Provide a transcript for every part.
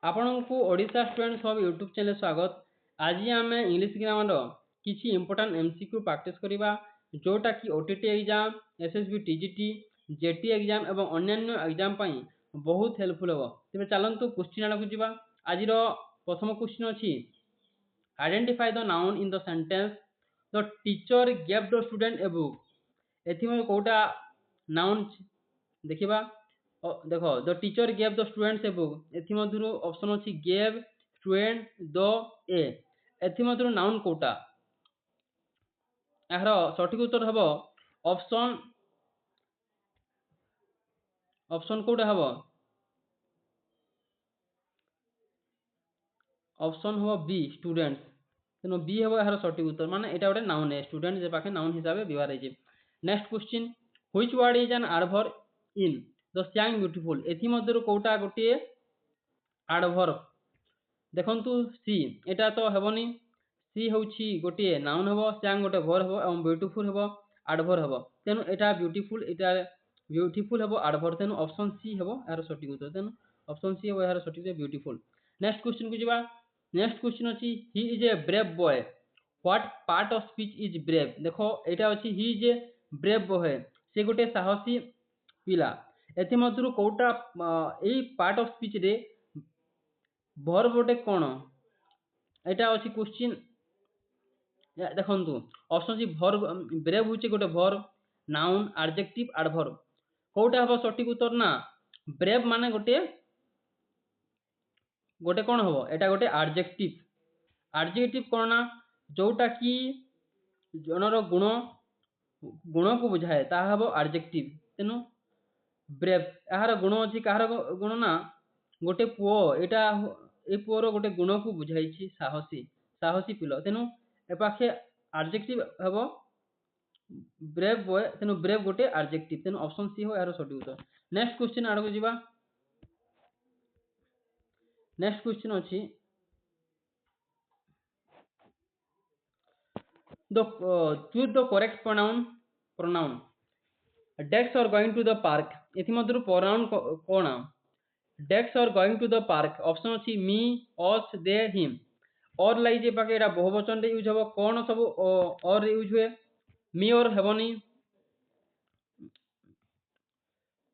आपणको Odisha students hub YouTube channel स्वागत। आज आम इंग्लिश ग्रामर किसी इंपोर्टाट एमसीक्यू प्रैक्टिस करवा जोटा कि OTT exam, SSB, TGT, JT exam और अन्य एग्जाम बहुत हेल्पफुल हम। तेज चलतु क्वेश्चन आड़ को जावा। आज प्रथम क्वेश्चन अच्छी identify the noun in the sentence the teacher gave the student a book. एथि कोटा नाउन देखा देख the teacher gave the students a book एथि ऑप्शन अच्छी गेव, स्टूडेंट, द, एथि नाउन कोटा। यार सठिक उत्तर हम ऑप्शन ऑप्शन कोटा हम ऑप्शन हम बी स्टूडेंट्स। तेणु बी हम यार सठिक उत्तर माने एटा गोटे नाउन है स्टूडेंट जे पाखे नाउन हिसाब से व्यवहार है। Next question which word is an adverb in the सैंग beautiful. एथि कोटा गोटे एडवर्ब देखंतु सी एटा तो हेबनी सी होची गोटे नाउन हेबो, सैंग गोटे वर्ब हेबो और ब्यूटीफुल हेबो एडवर्ब हेबो। तेणु एटा ब्यूटीफुल हेबो एडवर्ब। तेणु ऑप्शन सी हेबो यार सठिक उत्तर। तेणु ऑप्शन सी हेबो यार सठिक ब्यूटीफुल। नेक्स्ट क्वेश्चन को जिबा। नेक्स्ट क्वेश्चन अछि he is a brave boy what part of speech is brave. देखो एटा अछि he is a brave boy से गोटे साहसी पिला। एथि मधुर कोटा एई पार्ट ऑफ स्पीच रे वर्ब गोटे कोन एटा अछि क्वेश्चन देखंतु ऑप्शन सी वर्ब ब्रेव होचे गोटे वर्ब, नाउन, एडजेक्टिव, एडवर्ब। कोटा हबो सठिक उत्तर ना ब्रेव माने गोटे गोटे कोन हबो एटा गोटे एडजेक्टिव। एडजेक्टिव कोन ना जोटा कि जनर गुण गुण को बुझाए ता हबो एडजेक्टिव। तेनु ब्रेव यार गुण अछि कहार गुण ना गोटे पुओ एटा ए पुओर गोटे गुण को बुझाई छी साहसी साहसी पिलो। तेनु ए पाखे एडजेक्टिव हबो ब्रेव बॉय। तेनु ब्रेव गोटे एडजेक्टिव। तेनु ऑप्शन सी हो यार सठिक उत्तर। नेक्स्ट क्वेश्चन आड़ को जिबा। नेक्स्ट क्वेश्चन अछि the choose the correct pronoun dash are going to the park. एथि मधुर प्रोनाउन कोन dash are going to the park. Option अछि मी, अस, दे, हिम। और लाई जे पाके एटा बहुवचन रे यूज हबो कोन सब और यूज हुए मी और हेबनी,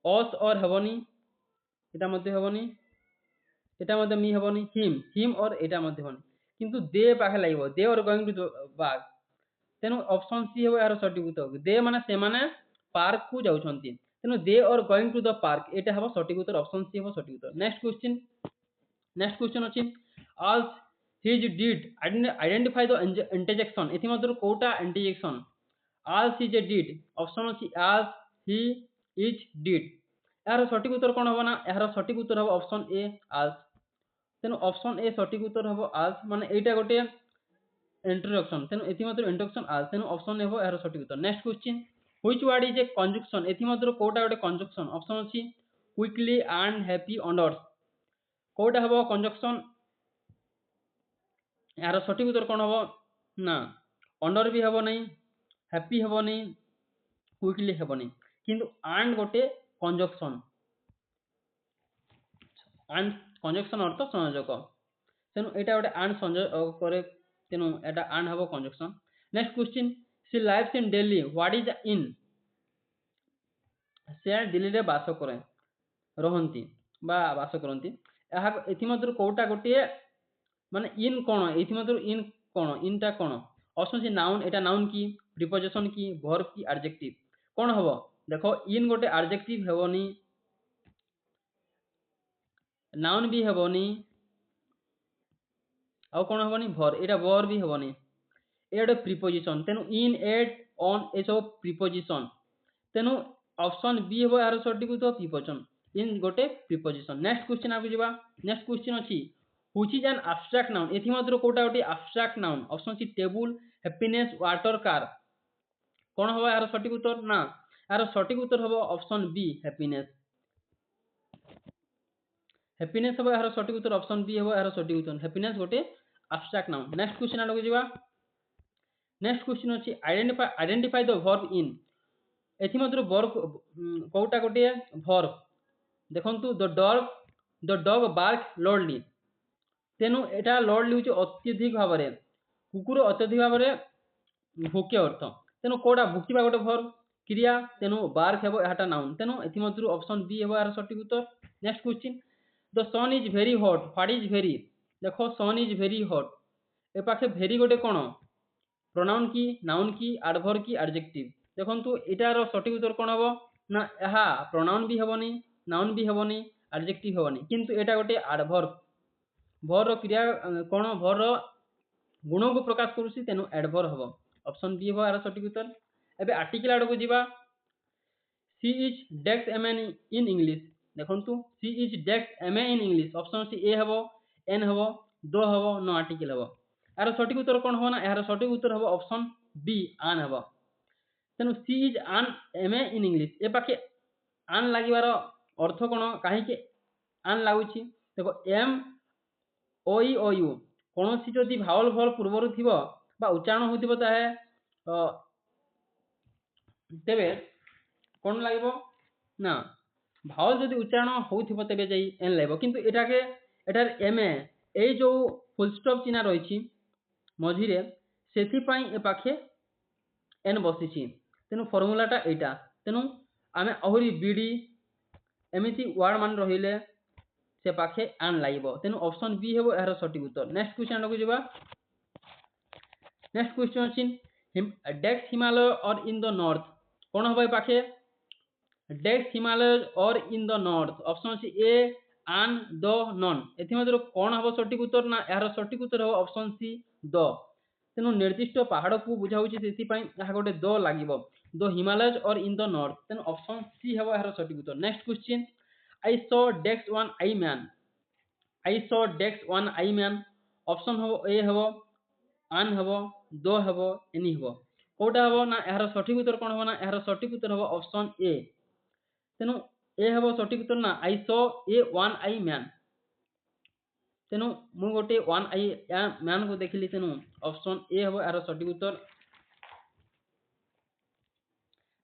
अस और हेबनी, एटा मध्ये हेबनी, एटा मध्ये मी हेबनी, हिम और एटा मध्ये हेबनी किंतु दे पाखे लागबो they are going to the park. तेनु ऑप्शन सी हेबो यार सठिक उत्तर। दे माने से माने पार्क को जाउछंती। तेनु दे are going to the park एटा हेबो सठिक उत्तर। ऑप्शन सी हेबो सठिक उत्तर। नेक्स्ट क्वेश्चन अछि alas he's dead identify the interjection. एथि मधुर कोटा interjection alas is a dead. Option अछि आल्स, ही, इज, डिड। यार सठिक उत्तर कोन हबो ना यार सठिक उत्तर हबो ऑप्शन ए आल्स। तेनु ऑप्शन ए सठिक उत्तर हबो आल्स माने एटा गोटे इंट्रोडक्शन। तेनु एथि मधुर इंट्रोडक्शन आल्स। तेनु ऑप्शन ए हबो यार सठिक उत्तर। Next question which word is a conjunction. एथि मधुर कोटा गोटे कंजक्शन। ऑप्शन अछि क्विकली एंड हैप्पी अंडर्स। कोटा हबो कंजक्शन यार सठिक उत्तर कोन हबो ना अंडर भी हबो नहीं, हैप्पी हबो नहीं, क्विकली हबो नहीं किंतु एंड गोटे कंजक्शन। एंड कंजक्शन अर्थ संयोजक। तेनु एटा गोटे एंड संयोजक करे। तेनु एटा एंड हबो conjunction. Next question she lives in Delhi what is in. से दिल्ली रे बास करे रहंती बा बास करंती। एहा एथि मधुर कोटा गोटे माने इन कोन एथि मधुर इन कोन इनटा कोन ऑप्शन सी नाउन एटा नाउन की प्रीपोजिशन की वर्ब की एडजेक्टिव कोन हबो देखो इन गोटे एडजेक्टिव हेबोनी, नाउन भी हेबोनी आउ कोन हेबोनी वर्ब। एटा वर्ब भी हेबोनी एटा प्रीपोजिशन। तेनु इन, एट, ऑन ए सब प्रीपोजिशन। तेनु ऑप्शन बी हेबो यार सठिक उत्तर प्रीपोजिशन। इन गोटे प्रीपोजिशन। नेक्स्ट क्वेश्चन आगु जिबा। नेक्स्ट क्वेश्चन अछि which is an abstract noun. एथि मधुर कोटा गोटे abstract noun. Option C table, happiness, water, car. कोन हबो यार सठिक उत्तर ना यार सठिक उत्तर हबो ऑप्शन बी हैप्पीनेस। हैप्पीनेस हबो यार सठिक उत्तर। ऑप्शन बी हबो यार सठिक उत्तर। हैप्पीनेस गोटे एब्स्ट्रैक्ट नाउन। नेक्स्ट क्वेश्चन आगु जिबा। नेक्स्ट क्वेश्चन अछि आइडेंटिफाई द वर्ब इन। एथि मधुर वर्ब कोटा गोटे वर्ब देखंतु द डॉग बार्क लाउडली। ତେଣୁ ଏଟା ଲର୍ଡଲି ହେଉଛି ଅତ୍ୟଧିକ ଭାବରେ, କୁକୁର ଅତ୍ୟଧିକ ଭାବରେ ଭୋକେ ଅର୍ଥ। ତେଣୁ କୋଉଟା ଭୋକିବା ଗୋଟେ ଭର୍ବ କ୍ରିୟା, ତେଣୁ ବାର୍କ ହେବ ଏହାଟା ନାଉନ୍। ତେଣୁ ଏଥିମଧ୍ୟରୁ ଅପସନ୍ ବି ହେବ ଏହାର ସଠିକ ଉତ୍ତର। Next question, the sun is very hot, what is very? ଦେଖ ସନ୍ ଇଜ୍ ଭେରି ହଟ୍, ଏ ପାଖେ ଭେରି ଗୋଟେ କ'ଣ ପ୍ରୋନାଉନ୍ କି, ନାଉନ୍ କି, ଆଡଭର୍ବ କି, ଆଡଜେକ୍ଟିଭ? ଦେଖନ୍ତୁ ଏଟାର ସଠିକ ଉତ୍ତର କ'ଣ ହେବ ନା ଏହା ପ୍ରୋନାଉନ୍ ବି ହେବନି, ନାଉନ୍ ବି ହେବନି, ଆଡଜେକ୍ଟିଭ ହେବନି, କିନ୍ତୁ ଏଟା ଗୋଟେ ଆଡଭର୍ବ। ଭର୍ବ କ୍ରିୟା କ'ଣ ଭର୍ବ ଗୁଣକୁ ପ୍ରକାଶ କରୁଛି, ତେଣୁ ଆଡଭର୍ବ ହେବ। ଅପସନ୍ ବି ହେବ ଏହାର ସଠିକ ଉତ୍ତର। ଏବେ ଆର୍ଟିକଲ ଆଡକୁ ଯିବା। She is dash M in English, ଦେଖନ୍ତୁ she is dash M in English, option C a ହେବ, ଏନ୍ ହେବ, ଦ ହେବ, ନ ଆର୍ଟିକଲ ହେବ। ଏହାର ସଠିକ ଉତ୍ତର କ'ଣ ହେବ ନା ଏହାର ସଠିକ ଉତ୍ତର ହେବ ଅପସନ୍ ବି ଆନ୍ ହେବ। ତେଣୁ she is an M in English, ଏ ପାଖେ ଆନ୍ ଲାଗିବାର ଅର୍ଥ କ'ଣ, କାହିଁକି ଆନ୍ ଲାଗୁଛି? ଦେଖ M O E O you କୌଣସି ଯଦି ଭାୱେଲ ଭର୍ବ ପୂର୍ବରୁ ଥିବ ବା ଉଚ୍ଚାରଣ ହୋଇଥିବ ତେବେ କ'ଣ ଲାଗିବ ନା ଭାୱେଲ ଯଦି ଉଚ୍ଚାରଣ ହେଉଥିବ ତେବେ ଯାଇ ଏନ୍ ଲାଗିବ, କିନ୍ତୁ ଏଠାରେ ଏମ୍ ଏଇ ଯୋଉ ଫୁଲ ଷ୍ଟପ୍ ଚିହ୍ନ ରହିଛି ମଝିରେ, ସେଥିପାଇଁ ଏ ପାଖେ ଏନ୍ ବସିଛି। ତେଣୁ ଫର୍ମୁଲାଟା ଏଇଟା। ତେଣୁ ଆମେ ଆହୁରି ବିଡି ଏମିତି ୱାର୍ଡ ମାନେ ରହିଲେ ସେ ପାଖେ ଆନ୍ ଲାଗିବ। ତେଣୁ ଅପସନ୍ ବି ହେବ ଏହାର ସଠିକ ଉତ୍ତର। ନେକ୍ସଟ କ୍ୱେଶ୍ଚନ ଆଡକୁ ଯିବା। ନେକ୍ସଟ କ୍ୱେଶ୍ଚନ ଅଛି ଡେକ୍ସ ହିମାଲୟ ଅର୍ ଇନ୍ ଦ ନର୍ଥ, କ'ଣ ହେବ ଏ ପାଖେ? ଡେକ୍ସ ହିମାଲୟ ଅର୍ ଇନ୍ ଦ ନର୍ଥ, ଅପସନ୍ ଅଛି ଏ, ଆନ୍, ଦ, ନନ୍। ଏଥିମଧ୍ୟରୁ କ'ଣ ହେବ ସଠିକ ଉତ୍ତର ନା ଏହାର ସଠିକ ଉତ୍ତର ହେବ ଅପସନ୍ ସି ଦ। ତେଣୁ ନିର୍ଦ୍ଦିଷ୍ଟ ପାହାଡ଼କୁ ବୁଝାଉଛି, ସେଥିପାଇଁ ଏହା ଗୋଟେ ଦ ଲାଗିବ। ଦ ହିମାଲୟଜ ଅର୍ ଇନ୍ ଦ ନର୍ଥ, ତେଣୁ ଅପସନ୍ ସି ହେବ ଏହାର ସଠିକ ଉତ୍ତର। ନେକ୍ସଟ କ୍ୱେଶ୍ଚନ, ଆଇ ସ ଡେକ୍ସ ୱାନ୍ ଆଇ ମ୍ୟାନ୍, ଆଇ ସ ଡେକ୍ସ ୱାନ୍ ଆଇ ମ୍ୟାନ୍, ଅପସନ୍ ହେବ ଏ ହେବ, ଆନ୍ ହେବ, ଦ ହେବ, ଏନି ହେବ। କୋଉଟା ହେବ ନା ଏହାର ସଠିକ ଉତ୍ତର କ'ଣ ହେବ ନା ଏହାର ସଠିକ ଉତ୍ତର ହେବ ଅପସନ୍ ଏ। ତେଣୁ ଏ ହେବ ସଠିକ ଉତ୍ତର ନା ଆଇ ସ ଏ ୱାନ୍ ଆଇ ମ୍ୟାନ୍। ତେଣୁ ମୁଁ ଗୋଟେ ୱାନ୍ ଆଇ ମ୍ୟାନ୍ କୁ ଦେଖିଲି, ତେଣୁ ଅପସନ୍ ଏ ହେବ ଏହାର ସଠିକ ଉତ୍ତର।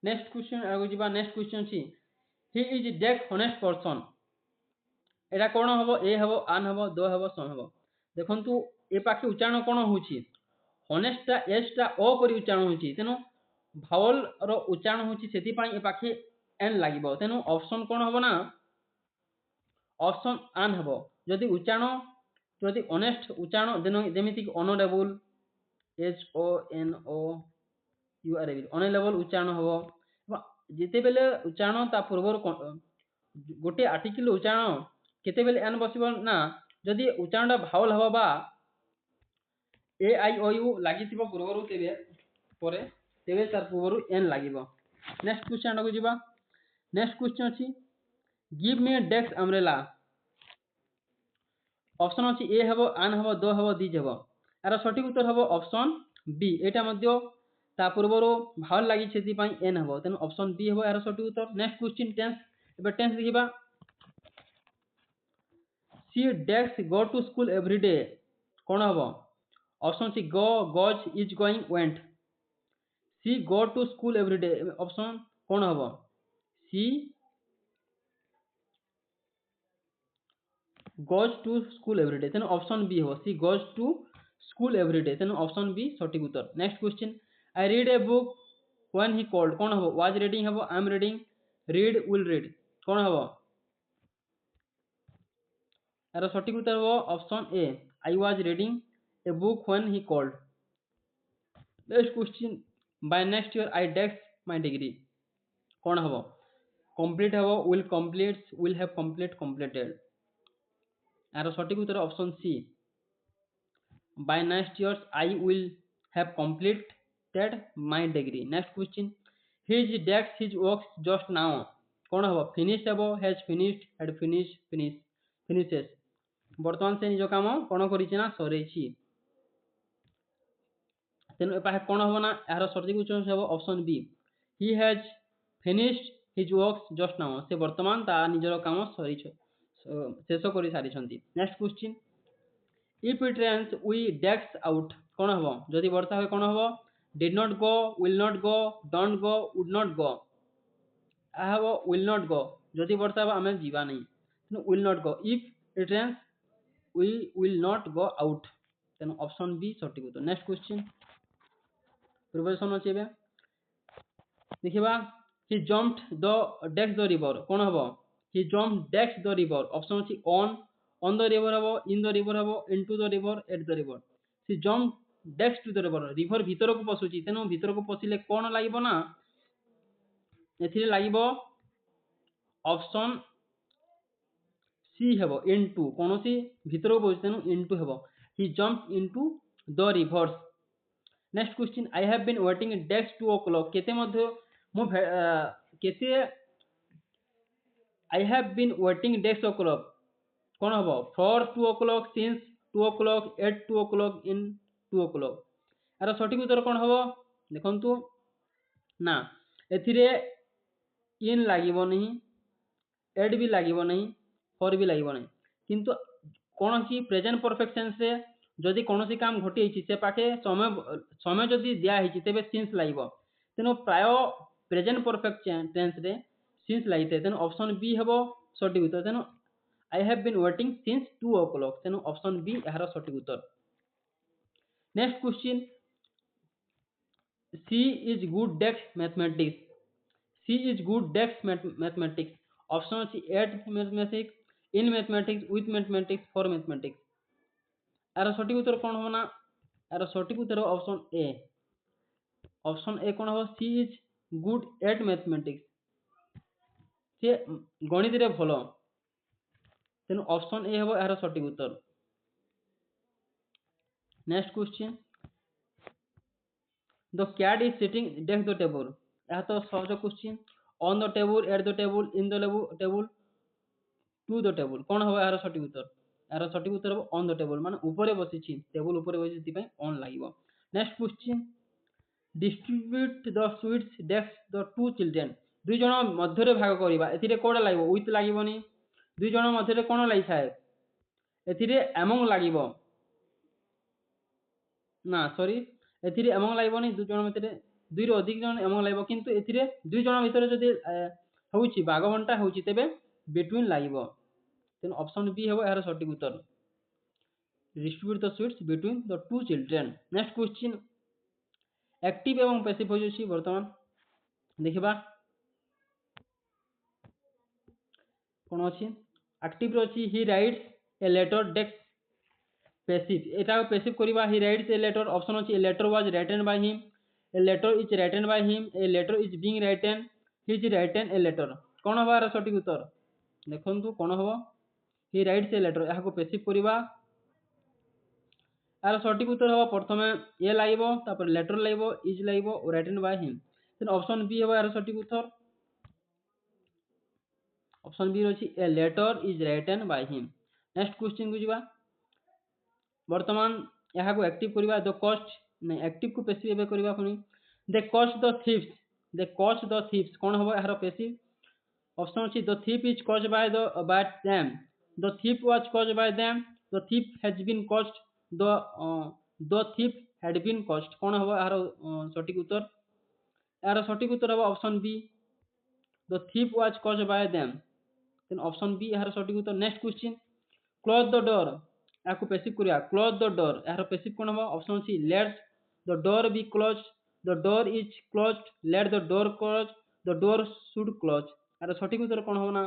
ନେକ୍ସଟ କ୍ୱେଶ୍ଚନ ଆଗକୁ ଯିବା। ନେକ୍ସଟ କ୍ୱେଶ୍ଚନ ଅଛି ହି ଇଜ୍ ଡେକ୍ସ ହନେଷ୍ଟ ପର୍ସନ, ଏଟା କ'ଣ ହେବ? ଏ ହେବ, ଆନ୍ ହେବ, ଦ ହେବ, ସନ୍ ହେବ। ଦେଖନ୍ତୁ ଏ ପାଖେ ଉଚ୍ଚାରଣ କ'ଣ ହେଉଛି, ହନେଷ୍ଟଟା ଏସ୍ ଟା ଓ ପରି ଉଚ୍ଚାରଣ ହେଉଛି, ତେଣୁ ଭାୱେଲ ର ଉଚ୍ଚାରଣ ହେଉଛି, ସେଥିପାଇଁ ଏ ପାଖେ ଏନ୍ ଲାଗିବ। ତେଣୁ ଅପସନ୍ କ'ଣ ହେବ ନା ଅପସନ୍ ଆନ୍ ହେବ। ଯଦି ଅନେଷ୍ଟ ଉଚ୍ଚାରଣ ଯେମିତି honourable, H O N O U R able, honourable ଉଚ୍ଚାରଣ ହେବ। ଯେତେବେଳେ ଉଚ୍ଚାରଣ ତା ପୂର୍ବରୁ ଗୋଟେ ଆର୍ଟିକଲ ଉଚ୍ଚାରଣ କେତେବେଳେ ଏନ୍ ବସିବ ନା ଯଦି ଉଚ୍ଚାରଣଟା ଭାୱେଲ ହେବ ବା ଏ ଆଇ ଓ ୟୁ ଲାଗିଥିବ ପୂର୍ବରୁ, ତେବେ ତାର ପୂର୍ବରୁ ଏନ୍ ଲାଗିବ। ନେକ୍ସଟ କ୍ୱେଶ୍ଚନ ଆଡକୁ ଯିବା। ନେକ୍ସଟ କ୍ୱେଶ୍ଚନ ଅଛି ଗିଭ୍ ମି ଡେକ୍ସ ଅମ୍ବ୍ରେଲା, ଅପସନ୍ ଅଛି ଏ ହେବ, ଆନ୍ ହେବ, ଦ ହେବ, ଦିଜ୍ ହେବ। ଏହାର ସଠିକ ଉତ୍ତର ହେବ ଅପସନ୍ ବି। ଏଇଟା ମଧ୍ୟ ତା ପୂର୍ବରୁ ଭାୱେଲ ଲାଗିଛି, ସେଥିପାଇଁ ଏନ୍ ହେବ। ତେଣୁ ଅପସନ୍ ବି ହେବ ଏହାର ସଠିକ ଉତ୍ତର। Next question tense. ଏବେ ଟେନ୍ସ ଦେଖିବା। She dash go to school every day, କ'ଣ ହେବ? ଅପସନ୍ ଅଛି go, goes, is going, went. She go to school every day, option କ'ଣ ହେବ? She goes to school every day, ତେଣୁ ଅପସନ୍ ବି ହେବ she goes to school every day, ତେଣୁ option B ସଠିକ ଉତ୍ତର। Next question, I read a book when he called, କ'ଣ ହେବ? was reading ହେବ, am reading, read, will read, କ'ଣ ହେବ? ଏହାର ସଠିକ ଉତ୍ତର ହେବ option A, I was reading a book when he called। Next question, by next year I desk my degree, କ'ଣ ହେବ? complete ହେବ, will complete, will have complete, completed। यार सटीक उत्तर option C, by next years I will have completed my degree। next question, his desk his works just now, कौन हम? finished हम, has finished, had finished, finishes, बर्तमान से निज काम कौन करिना सरेछि। तेणु एपाहे कौन हम ना यार सटीक उत्तर हम option B, he has finished his works just now, से वर्तमान ता निजर काम सरी शेष कर सारी। Next question, if it rains we decks out, कौन हम? जदि वर्षा हुए कौन हम? Did not go, will not go, don't go, would not go. हम विल नॉट गो, जदि वर्षा हम आम जीवा नहीं, will not go. If it rains will not go out, ତେଣୁ ଅପସନ୍ ବି ସଠିକ ଉତ୍ତର। ନେକ୍ସଟ କ୍ୱେଶ୍ଚିନ୍ ପ୍ରିପାରେସନ୍ ଅଛି ଏବେ ଦେଖିବା he jumped the decks the river কোন হব he jumped decks the river option ଅଛି on the river হব in the river হব into the river at the river he jumped decks to the river river ভিতরକୁ ପଶୁଛି ତେଣୁ ଭିତରକୁ ପଶିଲେ କଣ ଲାଗିବ ନା ଏଥିରେ ଲାଗିବ ଅପସନ ସି ହେବ into କୌଣସି ଭିତରକୁ ପଶୁଛି ତେଣୁ into ହେବ he jumped into the rivers। Next question I have been waiting desk 2 o'clock केते मध्य मु केते I have been waiting desk o'clock कोन हबो for 2 o'clock since 2 o'clock eight 2 o'clock in 2 o'clock यार सठिक उत्तर कोन हबो देखंतु ना एथिरे इन लागिबो नहीं एट भी लागिबो नहीं फॉर भी लागिबो नहीं किंतु कोन की प्रेजेंट परफेक्ट टेंस रे जदि कौनसी काम घटी से पाखे समय समय जदि दिया है तेबे सिंस लागिबो तेनो प्राय प्रेजेंट परफेक्ट टेंस रे सिंस लागिते तेनो ऑप्शन बी हेबो सटीक उत्तर तेनो I have been waiting since 2 o'clock तेनो ऑप्शन बी यार सटीक उत्तर। Next question she is good dash mathematics she is good dash mathematics option अछि at mathematics in mathematics with mathematics for mathematics यार सटीक उत्तर कौन हो ना यार सटीक उत्तर ऑप्शन ए कौन हो सी इज गुड एट मैथमेटिक्स से गणित रे भलो तेनु ऑप्शन ए हेबो यार सटीक उत्तर। Next question the cat is sitting dash the table या तो सहज question on the table at the table in the table to the table कौन हो यार सटीक उत्तर यार सटीक उत्तर ऑन द टेबल माने ऊपर बसी टेबल ऊपर बसी दिपाई ऑन लागिवो। Next question distribute the sweets dash the two children दुई जण मध्य रे भाग करिबा एथिरे कोडा लागिवो विथ लागिवोनी दुई जण मध्य रे कोन लागि थाए एथिरे अमंग लागिवो ना सॉरी एथिरे अमंग लागिवोनी दुई जण मध्य रे दुई रो अधिक जण अमंग लागिवो किंतु एथिरे दुई जण भितर जदि होउची भागवंटा होउची तेबे बिटवीन लागिवो तेन ऑप्शन बी हेबो यार सटीक उत्तर distribute the sweets between the two children. Next question active एवं पैसिव हो जाउची वर्तमान देखिबा कोन अछि एक्टिव अछि he writes a letter dash passive एटा पैसिव करिबा he writes a letter option अछि a letter was written by him a letter is written by him a letter is being written he is written a letter कोन हबार सटीक उत्तर देखंतु कोन हबो ही राइट्स ए लेटर याको पैसिव करिबा यार सटीक उत्तर हबो प्रथमे ए लागिबो तापर लेटर लागिबो इज लागिबो written by him then option B हबो यार सटीक उत्तर ऑप्शन बी अछि a letter is written by him. Next question को जिबा वर्तमान याको एक्टिव करिबा द कॉस्ट नै एक्टिव को पैसिव एबे करिबा पुनी दे कॉस्ट द थीव्स कोन हबो यार पैसिव ऑप्शन अछि the thief is caught by them the thief was caught by them the thief has been caught the thief had been caught कोन हबो यार सटीक उत्तर यार सटीक उत्तर हबो option B the thief was caught by them then option B यार सटीक उत्तर। Next question close the door याको पैसिव करिया क्लोज द डोर यार पैसिव कोन हबो option C let the door be closed the door is closed let the door close the door should close यार सटीक उत्तर कोन हबो ना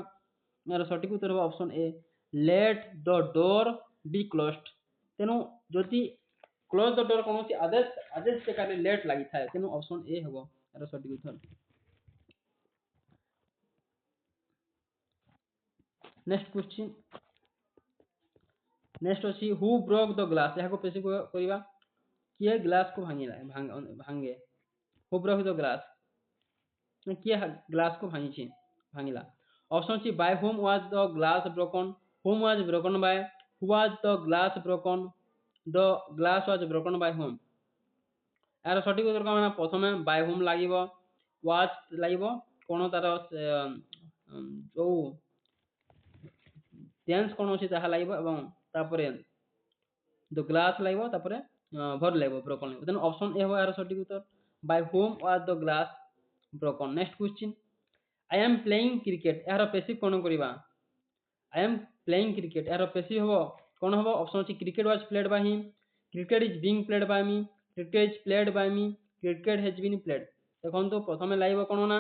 यार सटीक उत्तर हबो option A let the door be closed तेनु जति क्लोज द डोर कोनोसी आदेश से काले लेट लागि थाए तेनु ऑप्शन ए हबो यार सटीक उत्तर। नेक्स्ट क्वेश्चन नेक्स्ट अछि हु ब्रोक द ग्लास याको पैसिव करिबा किए ग्लास को भांगे हु ब्रोक द ग्लास किए ग्लास को भांगिला ऑप्शन अछि bye whom was the glass broken हुम was broken by who was the glass broken the glass was broken by whom यार सटीक उत्तर कोन प्रथमे बाय हुम लागिवो वाज लागिवो कोन तार जो टेंस कोन अछि ताहा लागिवो एवं तापरे द ग्लास लागिवो तापरे भर लागिवो ब्रोकन लागिवो देन ऑप्शन ए हो यार सटीक उत्तर by whom was the glass broken. Next question I am playing cricket यार पैसिव कोन करिबा आई एम प्लेइंग क्रिकेट यार पैसिव हो कौन हम ऑप्शन अच्छी cricket was played by him, cricket is being played by me, cricket is played by me, cricket has been played. देखो प्रथम लाइव कौन ना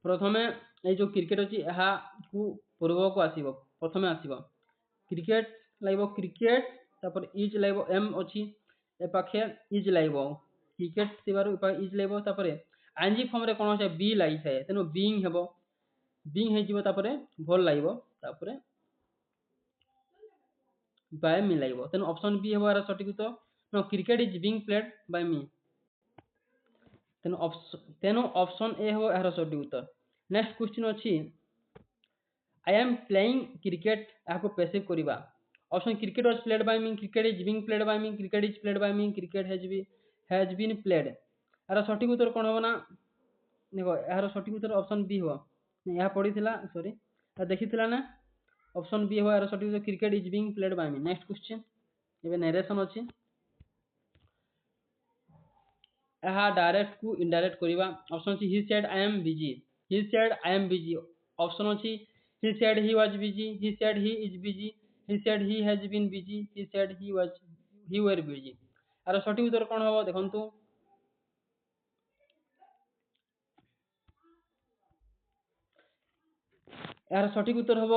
प्रथमे ये जो क्रिकेट अच्छी पूर्व को आसब प्रथम आसब क्रिकेट लाइव क्रिकेट तापर इज लाइव एम अच्छी ए पाखे इज लाइव क्रिकेट थी इज लाइव तापर आईएनजी फॉर्म रे कौन अच्छे बी लगी थाए तेणु बीइंग हेबो बीइंग हो भल लगे तापर बाय मी लगे तेणु ऑप्शन बी हेबो यार सटीक उत्तर no cricket is being played by me तेणु ऑप्शन ए हेबो यार सटीक उत्तर। नेक्स्ट क्वेश्चन अच्छी आई एम प्लेइंग क्रिकेट यहाँ पैसिव करवा option cricket was played by me, cricket is being played by me, cricket is played by me, cricket has been played. यार सटीक उत्तर कौन हम ना देखो यार सटीक उत्तर ऑप्शन बी हो यह पड़ी सॉरी देखी ना ऑप्शन बी हो यार सटीक उत्तर cricket is being played by me. Next question ये नरेशन अच्छी यह डायरेक्ट को इनडायरेक्ट करवा ऑप्शन अच्छी he said I am busy, he said I am busy. Option अच्छी he said he was busy, he said he is busy, he said he has been busy, he said he were busy। आर सटीक उत्तर कौन हम देखु यार सटीक उत्तर हम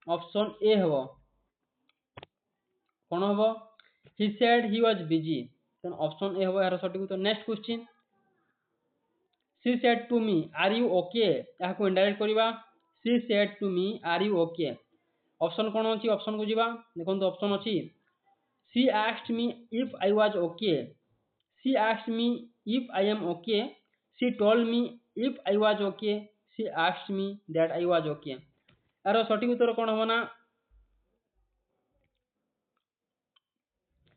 ऑप्शन ए हम कौन हम he said he was busy तेणु ऑप्शन ए हम यार सटीक उत्तर। Next question she said to me are you okay यहाँ इनडायरेक्ट करवा she said to me are you okay। Option कौन अच्छी ऑप्शन को जीवा देखो ऑप्शन अच्छी she asked me if I was okay, she asked me if I am okay, she told me if I was okay, she asked me that I was okay। यार सटीक उत्तर कौन हम ना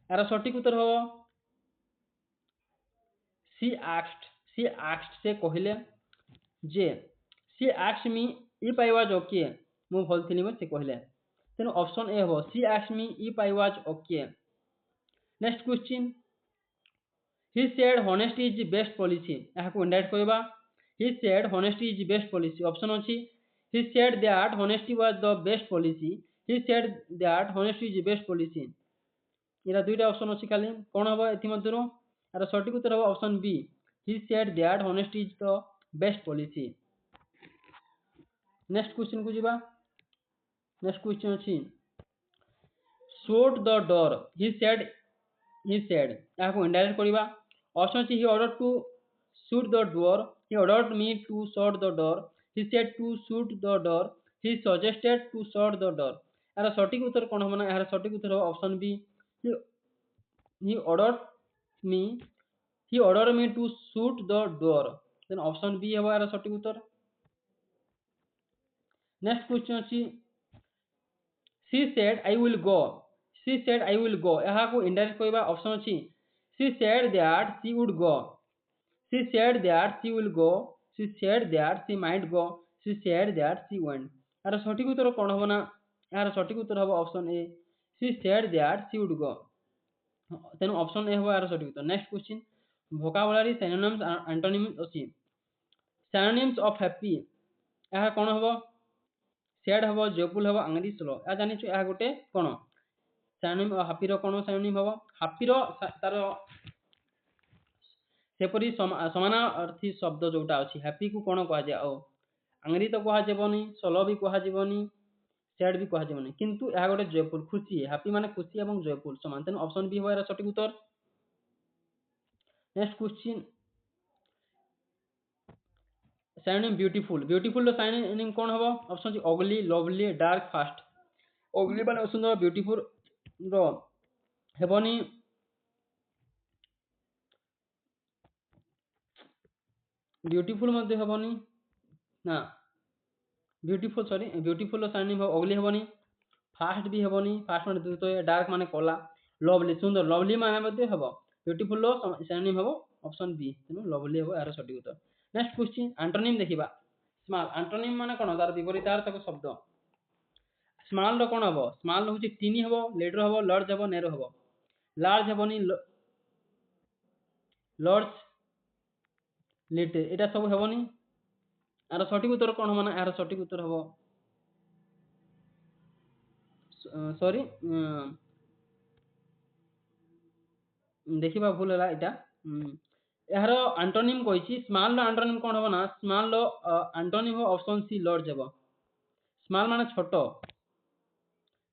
यार सटीक उत्तर हम she asked से कहले जे she asked me if I was okay मु भल थी से कहले तेणु ऑप्शन ए हम she asked me if I was okay। Next question he said honesty is the best policy यहाँ को इंडायरेक्ट करवा he said honesty is the best policy। Option अच्छी he said that honesty was the best policy, he said that honesty is the best policy। यहाँ दुईटा option अच्छी खाली कौन हम एमध्य यार सटीक उत्तर हम option B he said that honesty is the best policy। Next question को जीवा नेक्स्ट क्वेश्चन अच्छी shut the door he said यहाँ को इनडायरेक्ट करवा ऑप्शन अच्छी he ordered to shut the door, he ordered me to shut the door, he said to shut the door, he suggested to shut the door। यार सटीक उत्तर कौन हम यार सटीक उत्तर हम option B he ordered me to shut the door then option B हम यार सटीक उत्तर। नेक्स्ट क्वेश्चन अच्छी she said I will go, she said I will go यहाँ को इनडायरेक्ट करवा ऑप्शन अच्छी she said that she would go, she said that she will go, she said that she might go, she said that she went। यार सटीक उत्तर कौन हम ना यार सटीक उत्तर हम option A she said that she would go तेणु ऑप्शन ए हम यार सटीक उत्तर। नेक्स्ट क्वेश्चन वोकाबुलारी सिनोनिम्स एंटोनिम्स अच्छी सिनोनिम्स ऑफ हैप्पी यहाँ कौन हम सैड हम जयफुल हम आंगरी स्लो या जानी यह गोटे कौन सिनोनिम हापीर कौन सिनोनिम हम हापीर तार सेपरी समानार्थी शब्द जोटा अच्छी हैप्पी को कौन कह आंगरी तो कहनी स्लो भी कहनी सैड भी कहनी किंतु यह गोटे जयफुल खुशी हैप्पी माने खुशी और जयफुल समान तेणु ऑप्शन बी हो यार सटीक उत्तर। Next question synonym beautiful beautiful synonym कौन हम ऑप्शन अगली लवली डार्क फास्ट अगली माने सुंदर ब्यूटीफुल रो हेबनी ब्यूटीफुल मध्य हेबनी ना ब्यूटीफुल सॉरी ब्यूटीफुल सिनोनिम अगली हेबनी फास्ट भी हेबनी फास्ट माने द्रुत डार्क माने कला लवली सुंदर लवली माने मध्य हेब ब्यूटीफुल सिनोनिम हेब ऑप्शन बी तेणु लवली हेब यार सटीक उत्तर। नेक्स्ट क्वेश्चन एंटोनिम देखिबा स्मॉल एंटोनिम माने कोन तार विपरीतार्थक शब्द स्मॉल रो कोन हबो स्मॉल होची टीनी हबो लेटर हबो लार्ज हबो नेरो हबो लार्ज हबोनी लार्ज लिटिल एटा सब हेबनी यार सटीक उत्तर कोन हबो ना यार सटीक उत्तर हबो ସରି ଦେଖିବା ଭୁଲ ହେଲା ଏଇଟା। ଏହାର ଆଣ୍ଟୋନିମ୍ କହିଛି ସ୍ମଲ୍ ର ଆଣ୍ଟୋନିମ୍ କଣ ହବ ନା ସ୍ମଲ୍ ର ଆଣ୍ଟୋନିମ୍ ହବ ଅପସନ ସି ଲର୍ଜ ହେବ। ସ୍ମଲ୍ ମାନେ ଛୋଟ,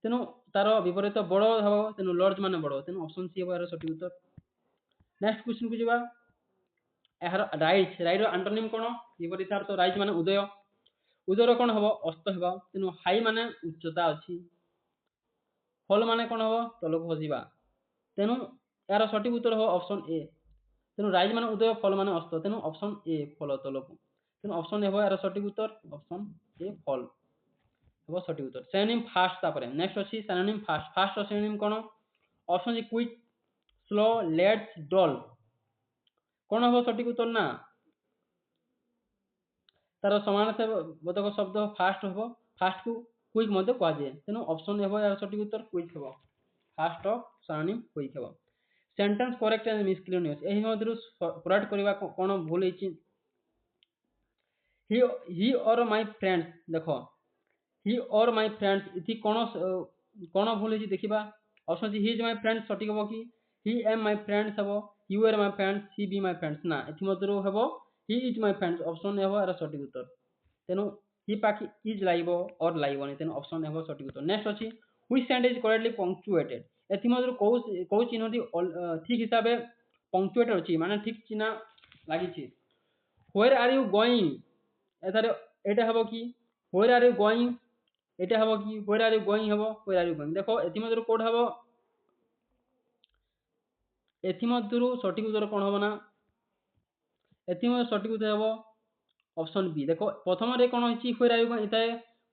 ତେଣୁ ତାର ବିପରୀତ ବଡ ହବ, ତେଣୁ ଲର୍ଜ ମାନେ ବଡ, ତେଣୁ ଅପସନ ସି ହେବ ଏହାର ସଠିକ ଉତ୍ତର। ନେକ୍ସଟ କ୍ୱେଶ୍ଚନ କୁ ଯିବା। ଏହାର ରାଇଜ ର ଆଣ୍ଟୋନିମ୍ କଣ? ବିପରୀତାର୍ଥ ରାଇଜ ମାନେ ଉଦୟ, ଉଦୟର କଣ ହବ ଅସ୍ତ ହେବ, ତେଣୁ ହାଇ ମାନେ ଉଚ୍ଚତା ଅଛି, ଫଲ ମାନେ କଣ ହବ ତଳକୁ ଖସିବା, ତେଣୁ ଏହାର ସଠିକ ଉତ୍ତର ହବ ଅପସନ ଏ। ତେଣୁ ରାଇଜ ମାନେ ଉଦୟ, ଫଲ ମାନେ ଅସ୍ତ, ତେଣୁ ଅପସନ ଏ ଫଲ ତଳକୁ, ତେଣୁ ଅପସନ ହେବ ଏହାର ସଠିକ ଉତ୍ତର, ଅପସନ ଏ ଫଲ ହେବ ସଠିକ ଉତ୍ତର। ସିନୋନିମ୍ ଫାଷ୍ଟ, ତାପରେ ନେକ୍ସଟ ଅଛି ସିନୋନିମ୍ ଫାଷ୍ଟ। ଫାଷ୍ଟ ର ସିନୋନିମ୍ କଣ? Option G quick, slow, late, dull. କଣ ହବ ସଠିକ ଉତ୍ତର ନା ତାର ସମାନାର୍ଥକ ବୋଧକ ଶବ୍ଦ ଫାଷ୍ଟ ହବ, ଫାଷ୍ଟ କୁ କ୍ୱିକ୍ ମଧ୍ୟ କୁହାଯାଏ, ତେଣୁ ଅପସନ ହେବ ଏହାର ସଠିକ ଉତ୍ତର କ୍ୱିକ୍ ହେବ। ଫାଷ୍ଟ ର ସିନୋନିମ୍ କ୍ୱିକ୍ ହେବ। ସେଣ୍ଟେନ୍ସ କରେକ୍ଟ ଏଣ୍ଡ ମିସକ୍ଲେନିୟସ୍, ଏହି ମଧ୍ୟରୁ କରେକ୍ଟ କରିବା କଣ ଭୁଲ ହେଇଛି? ହି ଅର୍ ମାଇ ଫ୍ରେଣ୍ଡସ୍, ଦେଖ ହି ଅର୍ ମାଇ ଫ୍ରେଣ୍ଡସ୍ ଏଠି କଣ ଭୁଲ ହେଇଛି ଦେଖିବା। Option he is my friend ସଠିକ ହବ କି? ହି ଏମ୍ ମାଇ ଫ୍ରେଣ୍ଡସ୍ ହେବ, you are my friends, he be my friends, ନା ଏଥି ମଧ୍ୟରୁ ହେବ he is my friends, option ହେବ ଏହାର ସଠିକ ଉତ୍ତର। ତେଣୁ ହି ପାଖେ ଇଜ ଲାଗିବ ଅର୍ ଲାଗିବନି, ତେଣୁ ଅପସନ ହେବ ସଠିକ ଉତ୍ତର। ନେକ୍ସଟ ଅଛି ହୁଇଚ ସେଣ୍ଟେନ୍ସ ଇଜ କରେକ୍ଟଲି ପଙ୍କ୍ଚୁଏଟେଡ୍, ଏଥି ମଧ୍ୟରୁ କୋଉ ଚିହ୍ନଟି ଠିକ ହିସାବରେ ପଙ୍କ୍ଚୁଏଟେଡ୍ ଅଛି, ମାନେ ଠିକ ଚିହ୍ନ ଲାଗିଛି। ହ୍ୱେର୍ ଆର୍ ୟୁ ଗୋଇଂ, ଏଠାରେ ଏଇଟା ହେବ କି ହ୍ୱେର୍ ଆର୍ ୟୁ ଗୋଇଂ, এটা হব কি where are you going হব where are you going। দেখো এথিমধ্যରୁ কোড হব, এথিমধ্যରୁ সঠিক উত্তর কোন হব না এথিমধ্যରୁ সঠিক উত্তর হব অপশন বি। দেখো প্রথমরে কোন হইছি where are you going, এটা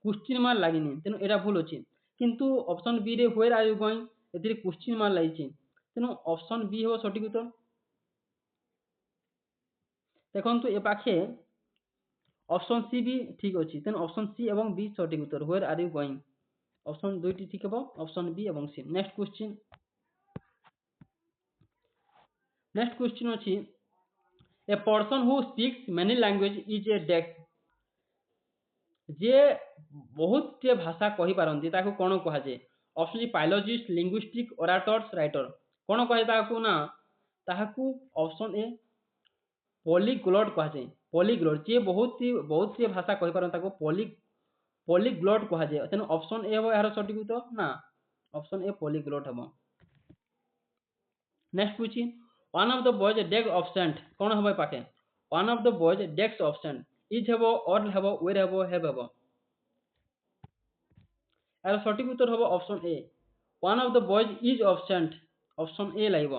কোশ্চিন মার্ক লাগিনি, তেণু এটা ভুল আছে, কিন্তু অপশন বি রে where are you going এটিরে কোশ্চিন মার্ক লাগিছে, তেণু অপশন বি হব সঠিক উত্তর। দেখন্তু এ পাখে অপশন সি বি ঠিক ଅଛି, তেণু অপশন সি এবং বি সঠিক উত্তর, where are you going option দুইটি ঠিক হব, অপশন বি এবং C. Next question, next question ଅଛି a person who speaks many language is a deaf, যে ବହୁତ ଟି ଭାଷା କହି ପାରନ୍ତି ତାକୁ କଣ କୁହାଯାଏ? Option G ପାଇଲୋଜିଷ୍ଟ, ଲିଙ୍ଗୁଇଷ୍ଟିକ, ଓରାଟର୍ସ, writer. କଣ କୁହାଯାଏ ତାହାକୁ ନା ତାହାକୁ ଅପସନ ଏ ପଲିଗ୍ଲଟ କୁହାଯାଏ। ପଲିଗ୍ଲଟ ଯିଏ ବହୁତ ଟି ଭାଷା କହି ପାରନ୍ତି ତାକୁ ପଲିଗ୍ଲଟ କୁହାଯାଏ, ତେଣୁ ଅପସନ ଏ ହେବ ଏହାର ସଠିକ ଉତ୍ତର, ନା ଅପସନ ଏ ପଲିଗ୍ଲଟ ହେବ। Next question, one of the boys desk absent, କଣ ହେବ ଏ ପାଖେ? one of the boys desk absent, is ହେବ, or ହେବ, where ହେବ, have ହେବ। ଏହାର ସଠିକ ଉତ୍ତର ହେବ option A, one of the boys is absent, option A ଲାଗିବ।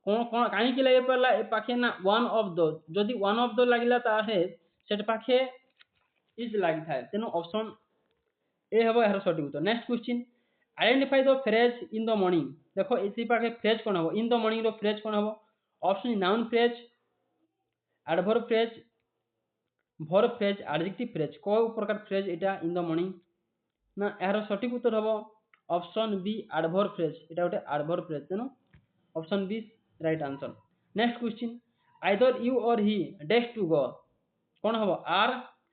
କଣ କଣ କାହିଁକି ଲାଗି ପାରିଲା ଏ ପାଖେ ନା one of the, ଯଦି one of the ଲାଗିଲା ତାହେଲେ ସେଟ ପାଖେ is ଲାଗିଥାଏ, ତେଣୁ ଅପସନ ଏ ହେବ ଏହାର ସଠିକ ଉତ୍ତର। Next question, identify the phrase in the morning, ଦେଖ ଏଥି ପାଖେ ଫ୍ରେଜ କଣ ହେବ? ଇନ ଦ ମର୍ଣ୍ଣିଂ ର ଫ୍ରେଜ କଣ ହେବ? Option noun phrase, adverb phrase, verb phrase, adjective phrase. কোন প্রকার ফ্রেজ এটা ইন দ মর্নিং? না এর সঠিক উত্তর হব অপশন বি অ্যাডভার্ব ফ্রেজ, এটা গোটে অ্যাডভার্ব ফ্রেজ, তেণু option B right answer. Next question, either you or he dash to go, কোন হব? Are,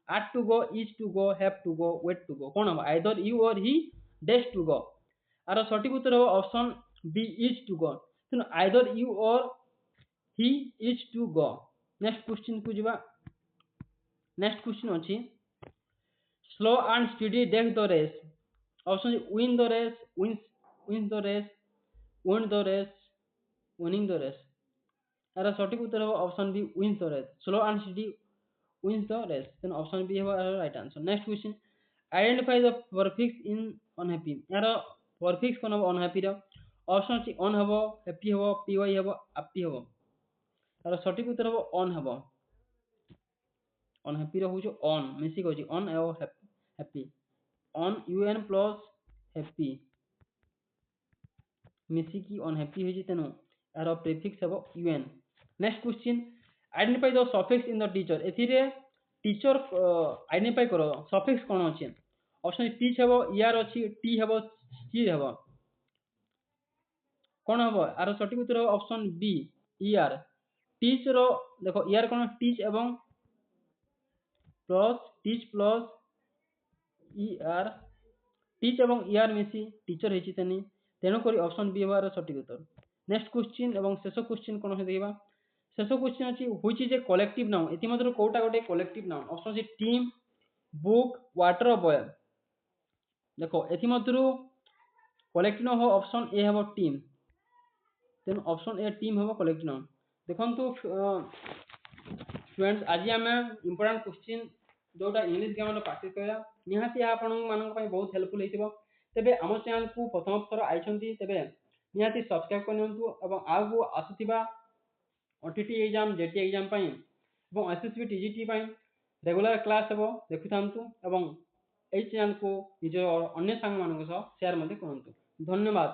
ought to go, is to go, have to go, wait to go, কোন হব? Either you or he dash to go, আর সঠিক উত্তর হব option B is to go, তেণু either you or he is to go। next question ku jiba। next question ଅଛି slow and steady take the race, option win the race, wins the race, win the race, winning the race। এর সঠিক উত্তর হবে option B wins the race, slow and steady wins the race, then option b হবে right answer. next question, identify the prefix in unhappy, এর prefix কোন হবে unhappy র? Option ଅଛି on হব, happy হব, py হব, happy হব। তার সঠিক উত্তর হব অন হব, অনহ্যাপি র হচ্ছে অন মিশিকি ଅଛି অন এবং happy, un UN plus happy মিশিকি অনহ্যাপি হয়েছে, তেণু এর প্রিফিক্স হব UN. Next question, identify the suffix in the teacher, এথিরে টিচর আইডেন্টিফাই কর সফিক্স কোন আছে? অপশন টিচ হব, ইয়ার ଅଛି, টি হব, স্টির হব, কোন হব? আর সঠিক উত্তর হব অপশন বি ইয়ার। টিচ র দেখো ইয়ার কোন টিচ এবং প্লস টিচ প্লস ই আর টিଚ୍ এবং ইয়ার মিଶି টিଚର ହେଇଛି ତେନି ତେଣୁକରି ଅପସନ୍ ବି ହେବାର ସଠିକ ଉତ୍ତର। ନେକ୍ସଟ କ୍ୱେଶ୍ଚିନ୍ ଏବଂ ଶେଷ କ୍ୱେଶ୍ଚିନ୍ କ'ଣ ଅଛି ଦେଖିବା। ଶେଷ କ୍ୱେଶ୍ଚିନ୍ ଅଛି which is a collective noun. ଏଥିମଧ୍ୟରୁ କୋଉଟା ଗୋଟେ କଲେକ୍ଟିଭ ନାଉନ୍। ଅପସନ୍ ଅଛି ଟିମ୍, ବୁକ୍, ୱାଟର, ବୟ। ଦେଖ ଏଥିମଧ୍ୟରୁ କଲେକ୍ଟିଭ ନାଉନ୍ ହେବ ଅପସନ୍ ଏ ହେବ ଟିମ୍। ତେଣୁ ଅପସନ୍ ଏ ଟିମ୍ ହେବ କଲେକ୍ଟିଭ ନାଉନ୍। ଦେଖନ୍ତୁ ଷ୍ଟୁଡେଣ୍ଟସ୍ ଆଜି ଆମେ ଇମ୍ପୋର୍ଟାଣ୍ଟ କ୍ୱେଶ୍ଚିନ୍ ଯୋଉଟା ଇଂଲିଶ ଗ୍ରାମାର ପ୍ରାକ୍ଟିସ୍ କରିବା ନିହାତି ଏହା ଆପଣମାନଙ୍କ ପାଇଁ ବହୁତ ହେଲ୍ପଫୁଲ୍ ହେଇଥିବ। ତେବେ ଆମ ଚ୍ୟାନେଲକୁ ପ୍ରଥମ ଥର ଆଇଛନ୍ତି ତେବେ ନିହାତି ସବସ୍କ୍ରାଇବ୍ କରିନିଅନ୍ତୁ ଏବଂ ଆଗକୁ ଆସୁଥିବା ଓଟିଟି ଏକ୍ଜାମ୍, ଜେଟି ଏକ୍ଜାମ୍ ପାଇଁ ଏବଂ ଏସ୍ଏସ୍ସି ଟିଜିଟି ପାଇଁ ରେଗୁଲାର କ୍ଲାସ୍ ହେବ ଦେଖୁଥାନ୍ତୁ ଏବଂ ଏହି ଚ୍ୟାନେଲକୁ ନିଜ ଅନ୍ୟ ସାଙ୍ଗମାନଙ୍କ ସହ ସେୟାର ମଧ୍ୟ କରନ୍ତୁ। ଧନ୍ୟବାଦ।